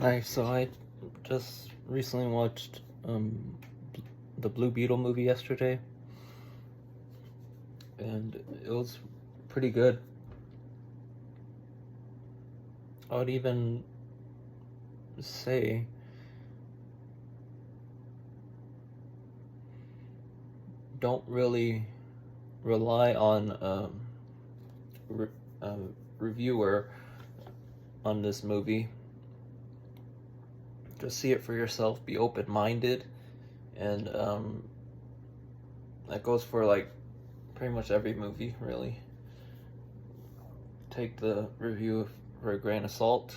Hi, so I just recently watched the Blue Beetle movie yesterday, and it was pretty good. I would even say don't really rely on re- a reviewer on this movie. Just see it for yourself, be open-minded, and that goes for like pretty much every movie, really. Take the review for a grain of salt,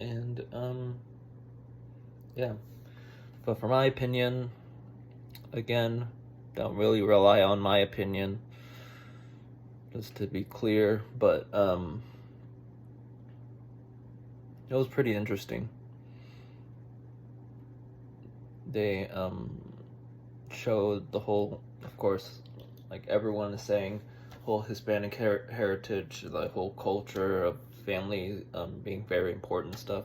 and yeah. But for my opinion, again, don't really rely on my opinion, just to be clear, but it was pretty interesting. They showed the whole, of course, like everyone is saying, whole Hispanic heritage, the whole culture of family being very important stuff,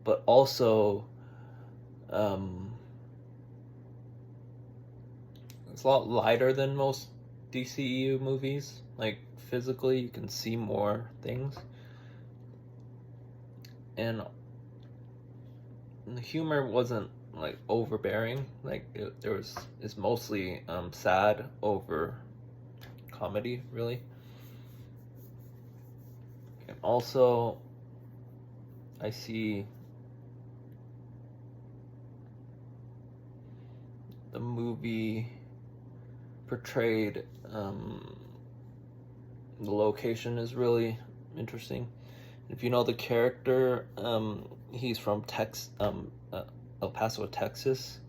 but also it's a lot lighter than most DCEU movies. Like physically, you can see more things, and the humor wasn't like overbearing. Like it's mostly sad over comedy, really. And also, I see the movie portrayed. The location is really interesting. If you know the character, he's from El Paso, Texas.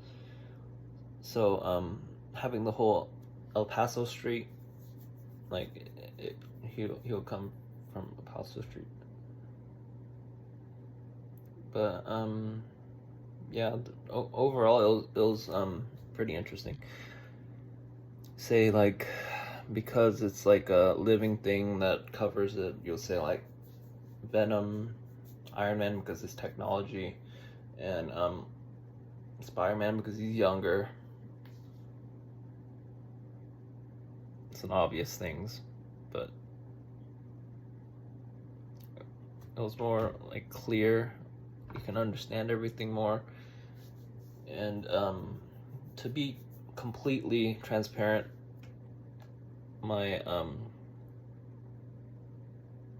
So having the whole El Paso Street, like he'll come from El Paso Street. But yeah, overall it was pretty interesting. Say like because it's like a living thing that covers it, you'll say like Venom, Iron Man because it's technology, and Spider-Man because he's younger. Some obvious things, but it was more like clear. You can understand everything more, and to be completely transparent, my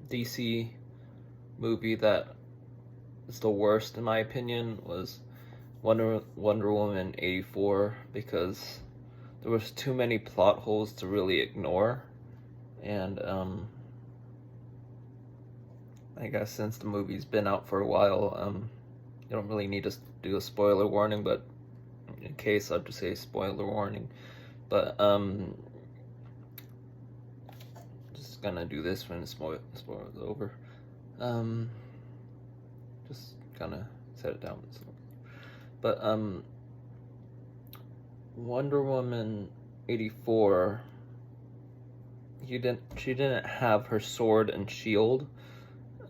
DC movie that is the worst in my opinion was Wonder Woman 84, because there was too many plot holes to really ignore, and I guess since the movie's been out for a while, you don't really need to do a spoiler warning, but in case I'll just say spoiler warning. But just gonna do this when the spoiler's over. Just gonna set it down. But Wonder Woman 84, she didn't have her sword and shield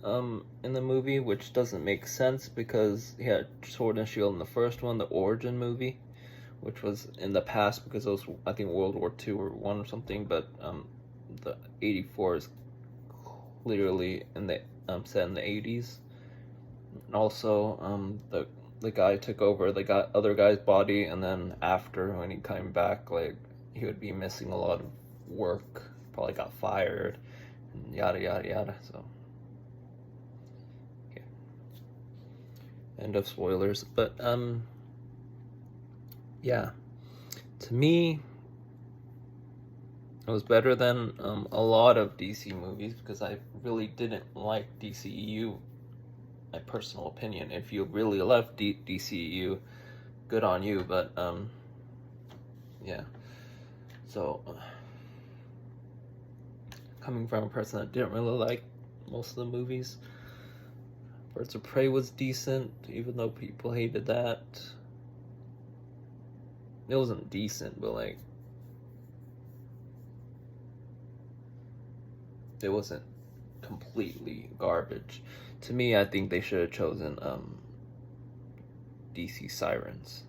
in the movie, which doesn't make sense because he had sword and shield in the first one, the origin movie, which was in the past because it was, I think, World War II or one or something. But the 84 is clearly in the set in the 80s. And also the guy took over the other guy's body, and then after, when he came back, like he would be missing a lot of work, probably got fired, and yada yada yada. So yeah, end of spoilers. But yeah, to me it was better than a lot of DC movies because I really didn't like DCEU. My personal opinion. If you really love DCEU, good on you. But yeah. So coming from a person that didn't really like most of the movies, Birds of Prey was decent, even though people hated that. It wasn't decent, but like it wasn't completely garbage. To me, I think they should have chosen DC Sirens.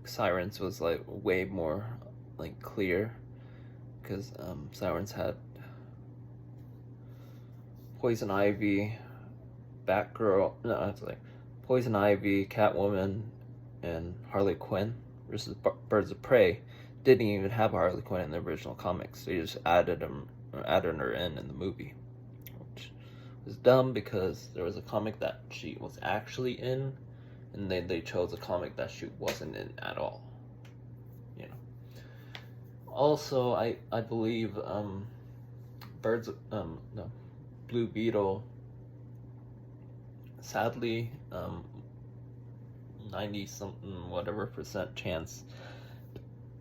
Sirens was like way more like clear, because Sirens had Poison Ivy, Batgirl, no, it's like Poison Ivy, Catwoman, and Harley Quinn versus Birds of Prey. Didn't even have Harley Quinn in the original comics. They just added her in the movie, which was dumb because there was a comic that she was actually in, and they chose a comic that she wasn't in at all. You know. Also, I believe Blue Beetle. Sadly, 90 something whatever % chance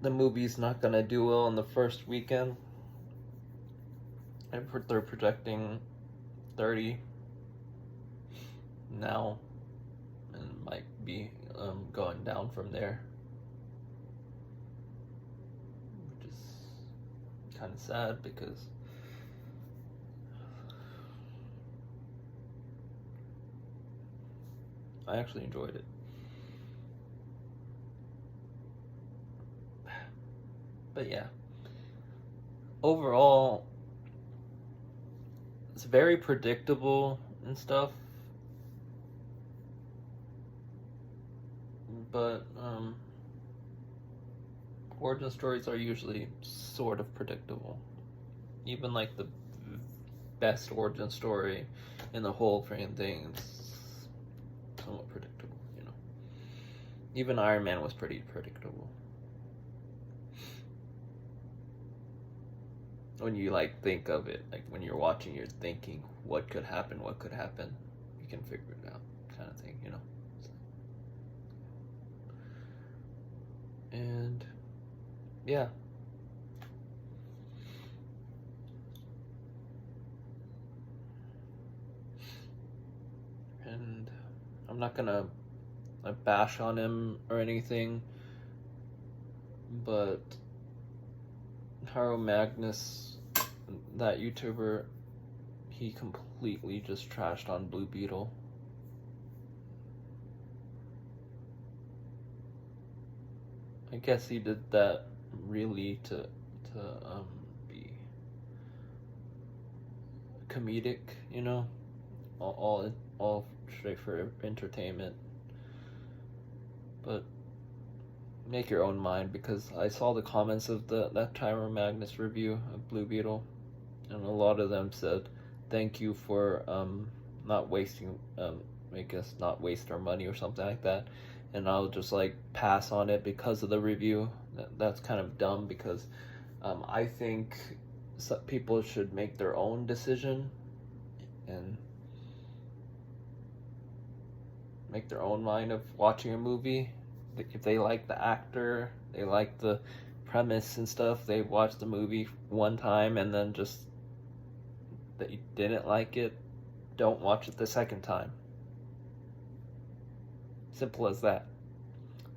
the movie's not gonna do well in the first weekend. They're projecting 30 now, and might be going down from there, which is kind of sad because I actually enjoyed it. But yeah, overall, it's very predictable and stuff. But origin stories are usually sort of predictable. Even like the best origin story in the whole freaking thing is somewhat predictable, you know. Even Iron Man was pretty predictable. When you like think of it, like when you're watching, you're thinking what could happen, you can figure it out, kind of thing, you know. And yeah, and I'm not gonna bash on him or anything, but Haro Magnus, that YouTuber, he completely just trashed on Blue Beetle. I guess he did that really to be comedic, you know, all straight for entertainment. But make your own mind, because I saw the comments of that Tyro Magnus review of Blue Beetle, and a lot of them said, "Thank you for not wasting, make us not waste our money," or something like that. And I'll just like pass on it because of the review. That's kind of dumb, because I think people should make their own decision and make their own mind of watching a movie. If they like the actor, they like the premise and stuff, they watch the movie one time and then just they didn't like it, don't watch it the second time. Simple as that.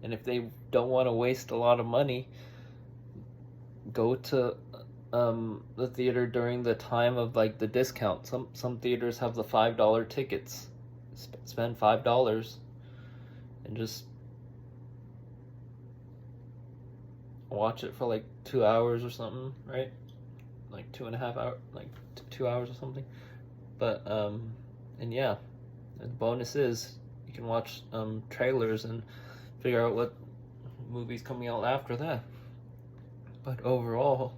And if they don't want to waste a lot of money, go to the theater during the time of like the discount. Some theaters have the $5 tickets. Spend $5 and just watch it for like 2 hours or something, right? Like 2.5 hours, like 2 hours or something. But and yeah, the bonus is you can watch trailers and figure out what movie's coming out after that. But overall,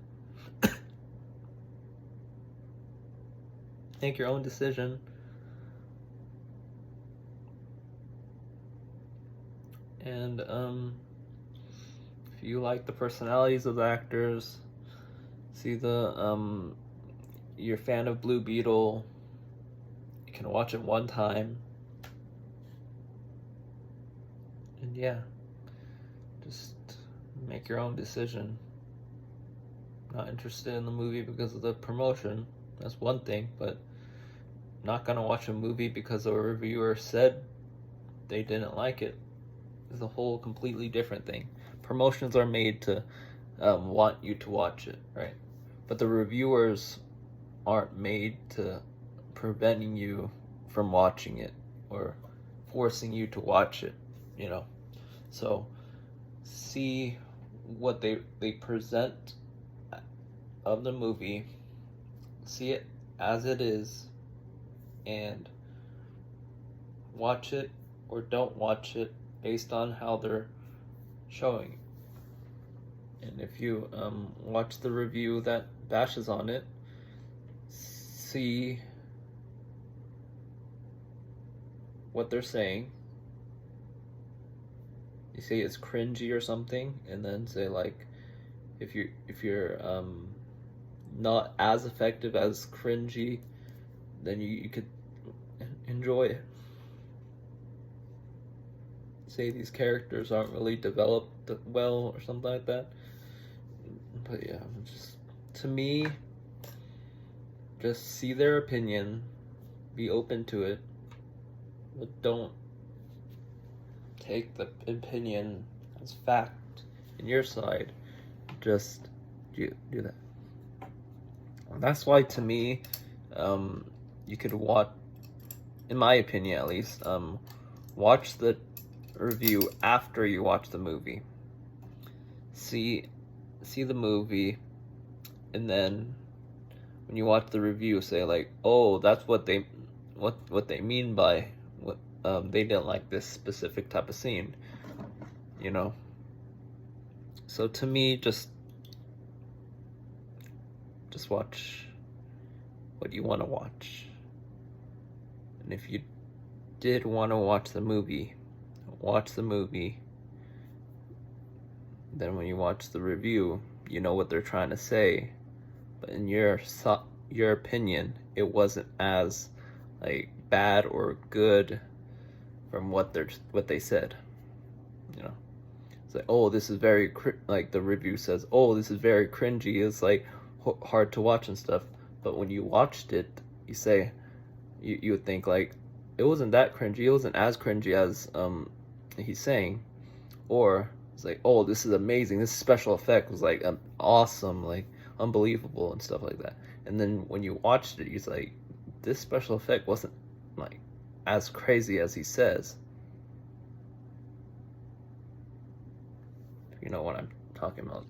make your own decision. And if you like the personalities of the actors, see you're a fan of Blue Beetle, you can watch it one time. And yeah, just make your own decision. Not interested in the movie because of the promotion, that's one thing, but not gonna watch a movie because a reviewer said they didn't like it is a whole completely different thing. Promotions are made to want you to watch it, right? But the reviewers aren't made to preventing you from watching it or forcing you to watch it, you know. So see what they present of the movie, see it as it is, and watch it or don't watch it based on how they're showing. And if you watch the review that bashes on it, see what they're saying. You say it's cringy or something, and then say like, if you're not as effective as cringy, then you could enjoy it. Say these characters aren't really developed well or something like that. But yeah, just to me, just see their opinion, be open to it, but don't take the opinion as fact in your side. Just do that. And that's why, to me, you could watch, in my opinion at least, watch the review after you watch the movie. See the movie, and then when you watch the review, say like, oh, that's what they mean by what they didn't like this specific type of scene, you know. So to me, just watch what you want to watch. And if you did want to watch the movie. Then when you watch the review, you know what they're trying to say. But in your opinion, it wasn't as like bad or good from what they said. You know, it's like, oh, this is very like the review says, oh, this is very cringy. It's like hard to watch and stuff. But when you watched it, you say, you would think like, it wasn't that cringy. It wasn't as cringy as he's saying. Or it's like, oh, this is amazing. This special effect was like awesome, like unbelievable and stuff like that. And then when you watched it, you're like, this special effect wasn't like as crazy as he says. You know what I'm talking about.